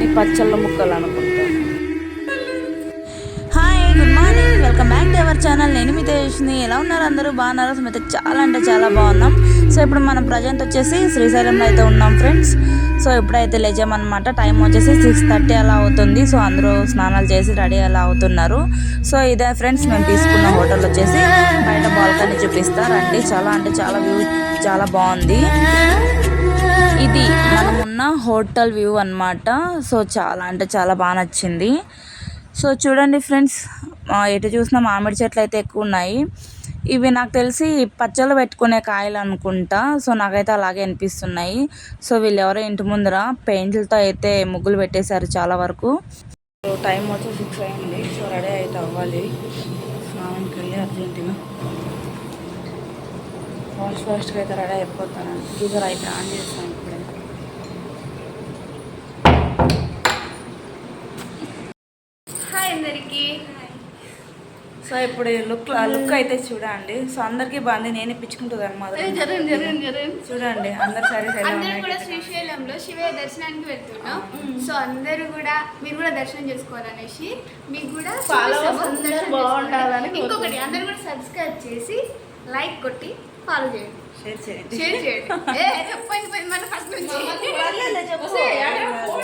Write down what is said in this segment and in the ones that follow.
ఈ పచ్చళ్ళ ముక్కలు అనుకుంటా. Hi, good morning, welcome back to our channel. నేను మీ తేజస్ని. ఎలా ఉన్నారు అందరూ? బాగున్నారు? అయితే చాలా అంటే చాలా బాగున్నాం. సో ఇప్పుడు మనం ప్రజెంట్ వచ్చేసి శ్రీశైలంలో అయితే ఉన్నాం ఫ్రెండ్స్. సో ఇప్పుడైతే లేచామన్నమాట. టైం వచ్చేసి 6:30 అలా అవుతుంది. సో అందరూ స్నానాలు చేసి రెడీ అలా అవుతున్నారు. సో ఇదే ఫ్రెండ్స్ మేము తీసుకున్న హోటల్ వచ్చేసి బయట బాల్కనీ చూపిస్తారండి. చాలా అంటే చాలా వ్యూ చాలా బాగుంది. ఇది మనమున్న హోటల్ వ్యూ అన్నమాట. సో చాలా అంటే చాలా బాగా నచ్చింది. సో చూడండి ఫ్రెండ్స్, ఎటు చూసినా మామిడి చెట్లు అయితే ఎక్కువ ఉన్నాయి. ఇవి నాకు తెలిసి పచ్చళ్ళు పెట్టుకునే కాయలు అనుకుంటా. సో నాకైతే అలాగే అనిపిస్తున్నాయి. సో వీళ్ళు ఎవరో ఇంటి ముందర పెయింట్లతో అయితే ముగ్గులు పెట్టేశారు చాలా వరకు. సో టైం వచ్చి 6 అయింది. సో రెడీ అయితే అవ్వాలి. స్నానానికి వెళ్ళి అర్జెంటుగా ఫాస్ట్గా అయితే రెడీ అయిపోతాను. గీజర్ అయితే ఆన్ చేస్తాను ఇప్పుడే. హాయ్ అందరికి. సో ఇప్పుడు లుక్ అయితే చూడండి. సో అందరికీ బాగుంది. నేను ఇప్పించుకుంటుంది అనమాట. చూడండి అందరు సరే అందరూ కూడా శ్రీశైలంలో శివయ్య దర్శనానికి వెళ్తున్నాం. సో అందరూ కూడా మీరు కూడా దర్శనం చేసుకోవాలనేసి మీకు కూడా బాగుండాలని. ఇంకొకటి అందరూ కూడా సబ్స్క్రైబ్ చేసి లైక్ కొట్టి ఫాలో చేయండి, షేర్ చేయండి. మన ఫస్ట్ నుంచి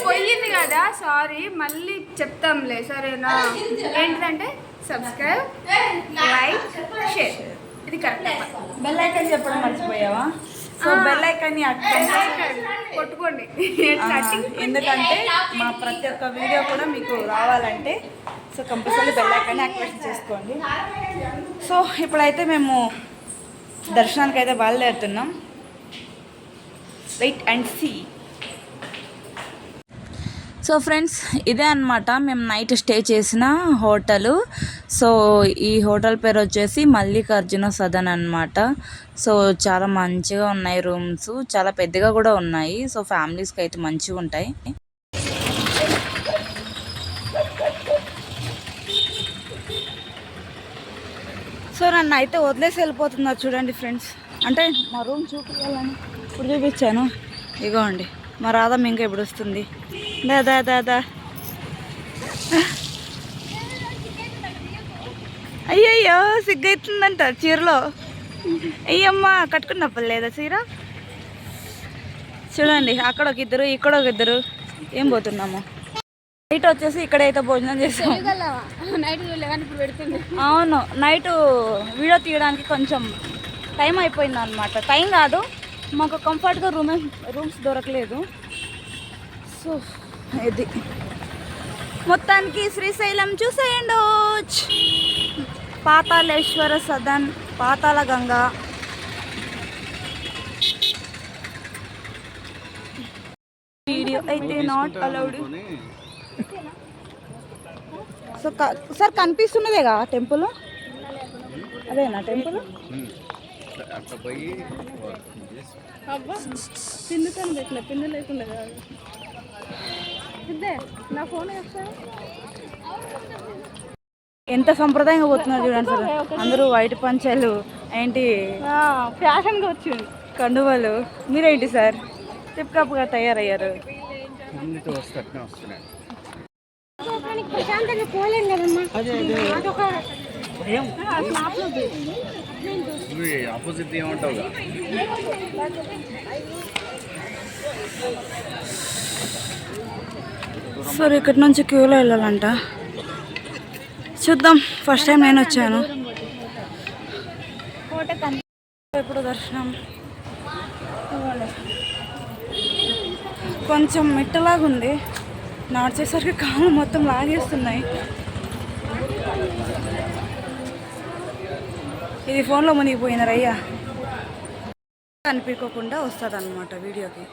పోయింది కదా, సారీ, మళ్ళీ చెప్తాంలే సరేనా. ఏంటంటే సబ్స్క్రైబ్, లైక్, షేర్. ఇది కరెక్ట్. బెల్ ఐకాన్ చెప్పడం మర్చిపోయావా? సో బెల్ ఐకాన్ని కొట్టుకోండి. ఎందుకంటే మా ప్రతి ఒక్క వీడియో కూడా మీకు రావాలంటే సో కంపల్సరీ బెల్ ఐకాన్ని యాక్టివేషన్ చేసుకోండి. సో ఇప్పుడైతే మేము దర్శనానికి అయితే బయలుదేరుతున్నాం. Wait and see. So friends, ఇదే అన్నమాట మేము నైట్ స్టే చేసిన హోటలు. సో ఈ హోటల్ పేరు వచ్చేసి మల్లికార్జున సదన్ అన్నమాట. సో చాలా మంచిగా ఉన్నాయి రూమ్స్, చాలా పెద్దగా కూడా ఉన్నాయి. సో ఫ్యామిలీస్కి అయితే మంచిగా ఉంటాయి. సో నన్ను అయితే వదిలేసి వెళ్ళిపోతున్నారు చూడండి ఫ్రెండ్స్. అంటే మా రూమ్ చూపించాలని ఇప్పుడు చూపించాను. ఇగోండి మా రాధమ్మ ఇంకా ఇప్పుడు వస్తుంది. దాదా దాదా అయ్యయ్యో సిగ్గైతుందంట చీరలో. అయ్యమ్మ కట్టుకున్నప్పుడు లేదా చీర? చూడండి అక్కడ ఒక ఇద్దరు, ఇక్కడ ఒక ఇద్దరు. ఏం పోతున్నాము. నైట్ వచ్చేసి ఇక్కడైతే భోజనం చేస్తాం. అవును, నైట్ వీడియో తీయడానికి కొంచెం టైం అయిపోయింది అనమాట. టైం కాదు, మాకు కంఫర్ట్గా రూమ్స్ దొరకలేదు. సో ఇది మొత్తానికి శ్రీశైలం చూసేయండి. పాతాళేశ్వర సదన్, పాతాళ గంగా. వీడియో అయితే నాట్ అలౌడ్. సో సార్ కనిపిస్తున్నదేగా టెంపుల్? అదేనా టెంపుల్? పిండి లేకుండా కాదు. నా ఫోన్ ఎంత సంప్రదాయంగా పోతున్నారు చూడండి సార్. అందరూ వైట్ పంచాలు ఏంటి ఫ్యాషన్గా వచ్చింది, కండువాలు. మీరేంటి సార్ టిప్ టాప్గా తయారయ్యారు? సార్ ఇక్కడి నుంచి క్యూలో వెళ్ళాలంట. చూద్దాం. ఫస్ట్ టైం నేను వచ్చాను. ఇప్పుడు దర్శనం కొంచెం మిట్టలాగుంది. నడిచేసరికి కాళ్ళు మొత్తం లాగేస్తున్నాయి. ఇది ఫోన్లో మునిగిపోయినారు అయ్యా. కనిపించకుండా వస్తుంది అన్నమాట వీడియోకి.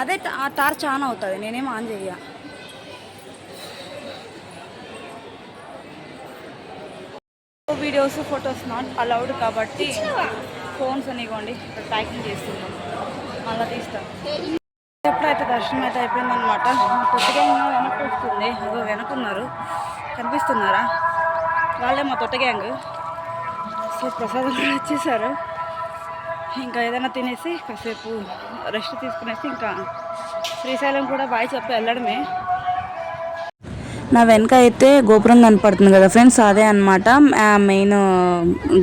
అదే ఆ తార్ చాలా అవుతుంది, నేనేం ఆన్ చెయ్య. వీడియోస్ ఫొటోస్ నాట్ అలౌడ్ కాబట్టి ఫోన్స్ అనివ్వండి ఇక్కడ ప్యాకింగ్ చేస్తున్నాం, మళ్ళీ తీస్తాం. ఎప్పుడైతే దర్శనం అయితే అయిపోయిందనమాట. కొత్తగా వెనక్కి వస్తుంది. అదో వెనకున్నారు, కనిపిస్తున్నారా? వాళ్ళే మా తొట్ట గ్యాంగ్. సో ప్రసాదం కూడా వచ్చేసారు. ఇంకా ఏదైనా తినేసి కాసేపు రెస్ట్ తీసుకునేసి ఇంకా శ్రీశైలం కూడా బాయ్ చెప్పి వెళ్ళడమే. నా వెనక అయితే గోపురం కనపడుతుంది కదా ఫ్రెండ్స్, అదే అనమాట మెయిన్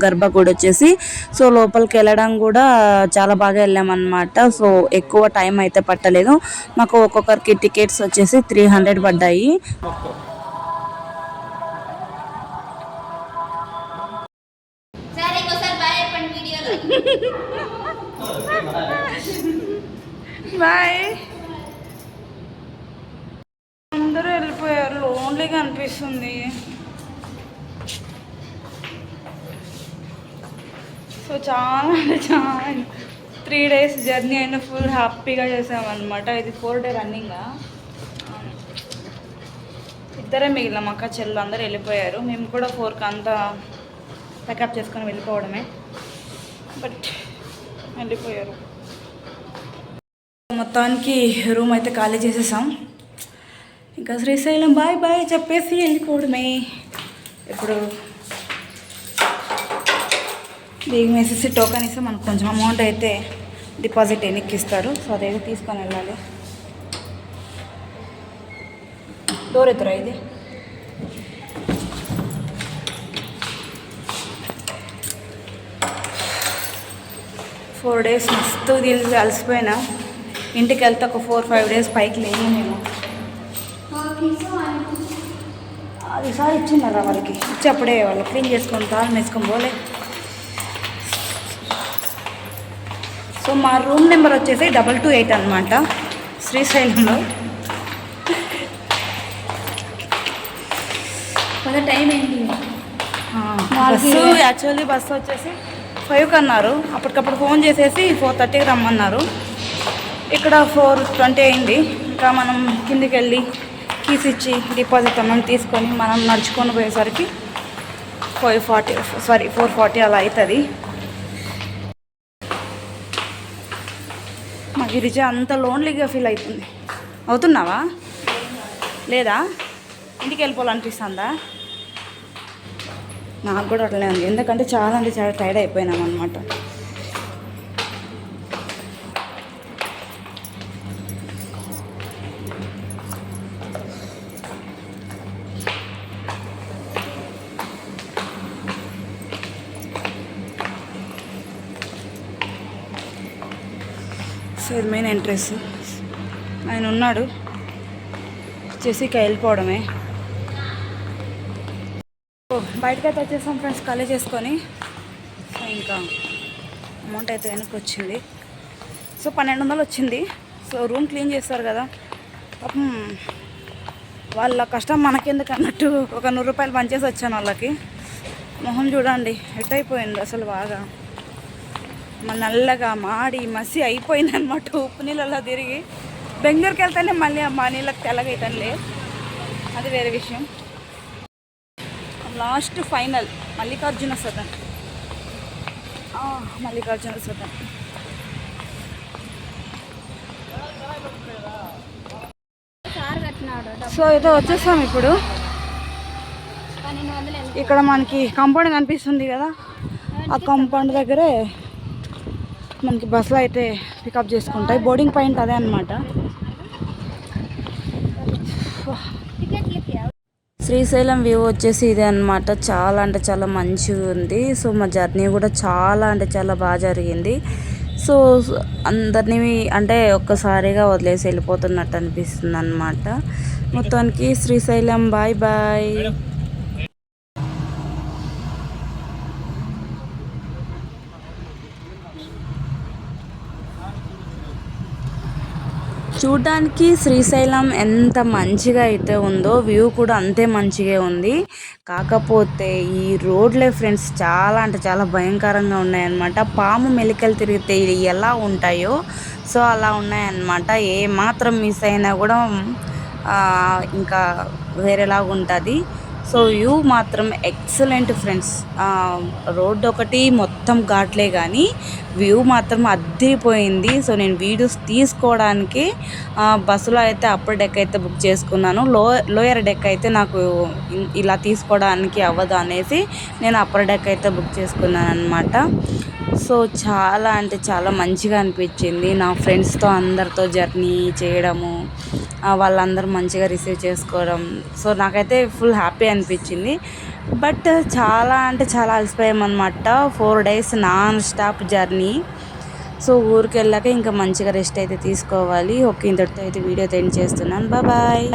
గర్భగుడి వచ్చేసి. సో లోపలికి వెళ్ళడం కూడా చాలా బాగా వెళ్ళామన్నమాట. సో ఎక్కువ టైం అయితే పట్టలేదు మాకు. ఒక్కొక్కరికి టికెట్స్ వచ్చేసి 300 పడ్డాయి. బాయ్. అందరూ వెళ్ళిపోయారు, లోన్లీగా అనిపిస్తుంది. సో చాలా అంటే చాలా 3 days జర్నీ అయినా ఫుల్ హ్యాపీగా చేసామన్నమాట. ఇది 4 day రన్నింగా. ఇద్దరే మిగిలిన అక్క చెల్లు, అందరూ వెళ్ళిపోయారు. మేము కూడా 4కి అంతా ప్యాకప్ చేసుకొని వెళ్ళిపోవడమే. బట్ వెళ్ళిపోయారు. మొత్తానికి రూమ్ అయితే ఖాళీ చేసేసాం. ఇంకా శ్రీశైలం బాయ్ బాయ్ చెప్పేసి వెళ్ళిపోవడమే. ఇప్పుడు బిగ్ వేసేసి టోకన్ ఇస్తే మనకు కొంచెం అమౌంట్ అయితే డిపాజిట్ ఎన్నిక్కిస్తారు. సో అదైతే తీసుకొని వెళ్ళాలి. డోర్ ఎత్తురా ఇది. ఫోర్ డేస్ మస్తు తీసి అలసిపోయినా. ఇంటికి వెళ్తే ఒక 4-5 days పైకి లేము మేము. అది సార్ ఇచ్చిండారా వాళ్ళకి, ఇచ్చి అప్పుడే వాళ్ళు క్లీన్ చేసుకొని తాళం వేసుకొని పోలే. సో మా రూమ్ నెంబర్ వచ్చేసి 228 అనమాట శ్రీశైలంలో. టైం ఏంటి? బస్సు యాక్చువల్లీ బస్సు వచ్చేసి 5కి అన్నారు. అప్పటికప్పుడు ఫోన్ చేసేసి 4:30కి రమ్మన్నారు. ఇక్కడ 4:20 అయింది. ఇంకా మనం కిందికి వెళ్ళి కీస్ ఇచ్చి డిపాజిట్ అమౌంట్ తీసుకొని మనం నడుచుకొని పోయేసరికి 4:40 అలా అవుతుంది. మా గిరిజ అంత లోన్లీగా ఫీల్ అవుతున్నావా? లేదా ఇంటికి వెళ్ళిపోవాలనిపిస్తుందా? నాకు కూడా అట్లనే ఉంది. ఎందుకంటే చాలా అంటే చాలా టైర్డ్ అయిపోయినాం అనమాట. సో ఇది మెయిన్ ఎంట్రెన్స్. ఆయన ఉన్నాడు చేసి ఇక వెళ్ళిపోవడమే. బయటకైతే వచ్చేసాం ఫ్రెండ్స్ ఖాళీ చేసుకొని. సో ఇంకా అమౌంట్ అయితే వెనక్కి వచ్చింది. సో 1200 వచ్చింది. సో రూమ్ క్లీన్ చేస్తారు కదా, పాపం వాళ్ళ కష్టం మనకెందుకు అన్నట్టు ఒక 100 రూపాయలు పంచేసి వచ్చాను వాళ్ళకి. మొహం చూడండి ఎట్ అయిపోయింది అసలు, బాగా నల్లగా మాడి మసి అయిపోయింది అనమాట. ఉప్పు నీళ్ళలో తిరిగి బెంగళూరుకి వెళ్తేనే మళ్ళీ మా నీళ్ళకి తెల్లగైతానులే, అది వేరే విషయం. Last final Mallikarjuna Sadan. Mallikarjuna Sadan. So ఏదో వచ్చేస్తాం ఇప్పుడు. ఇక్కడ మనకి కాంపౌండ్ కనిపిస్తుంది కదా, ఆ కాంపౌండ్ దగ్గరే మనకి బస్సులో అయితే పికప్ చేసుకుంటాయి. బోర్డింగ్ పాయింట్ అదే అనమాట. శ్రీశైలం వ్యూ వచ్చేసి ఇదే అనమాట. చాలా అంటే చాలా మంచిగా ఉంది. సో మా జర్నీ కూడా చాలా అంటే చాలా బాగా జరిగింది. సో అందరినీ అంటే ఒక్కసారిగా వదిలేసి వెళ్ళిపోతున్నట్టు అనిపిస్తుంది అనమాట. మొత్తానికి శ్రీశైలం బాయ్ బాయ్. చూడడానికి శ్రీశైలం ఎంత మంచిగా అయితే ఉందో వ్యూ కూడా అంతే మంచిగా ఉంది. కాకపోతే ఈ రోడ్లే ఫ్రెండ్స్ చాలా అంటే చాలా భయంకరంగా ఉన్నాయన్నమాట. పాము మెలికలు తిరిగితే ఎలా ఉంటాయో సో అలా ఉన్నాయన్నమాట. ఏ మాత్రం మిస్ అయినా కూడా ఇంకా వేరేలాగా ఉంటుంది. సో వ్యూ మాత్రం ఎక్సలెంట్ ఫ్రెండ్స్. రోడ్డు ఒకటి మొత్తం ఘాట్లే కానీ వ్యూ మాత్రం అద్దిరిపోయింది. సో నేను వీడియోస్ తీసుకోవడానికి బస్సులో అయితే అప్పర్ డెక్ అయితే బుక్ చేసుకున్నాను. లోయర్ డెక్ అయితే నాకు ఇలా తీసుకోవడానికి అవ్వదు అనేసి నేను అప్పర్ డెక్ అయితే బుక్ చేసుకున్నాను అనమాట. సో చాలా అంటే చాలా మంచిగా అనిపించింది. నా ఫ్రెండ్స్తో అందరితో జర్నీ చేయడము, వాళ్ళందరూ మంచిగా రిసీవ్ చేసుకోవడం. సో నాకైతే ఫుల్ హ్యాపీ అనిపించింది. బట్ చాలా అంటే చాలా అలసిపోయామన్నమాట. 4 days non stop journey. So ఊరికి వెళ్ళాక ఇంకా మంచిగా రెస్ట్ అయితే తీసుకోవాలి. ఓకే, ఇంతటితో అయితే వీడియో ఎండ్ చేస్తున్నాను. బాయ్.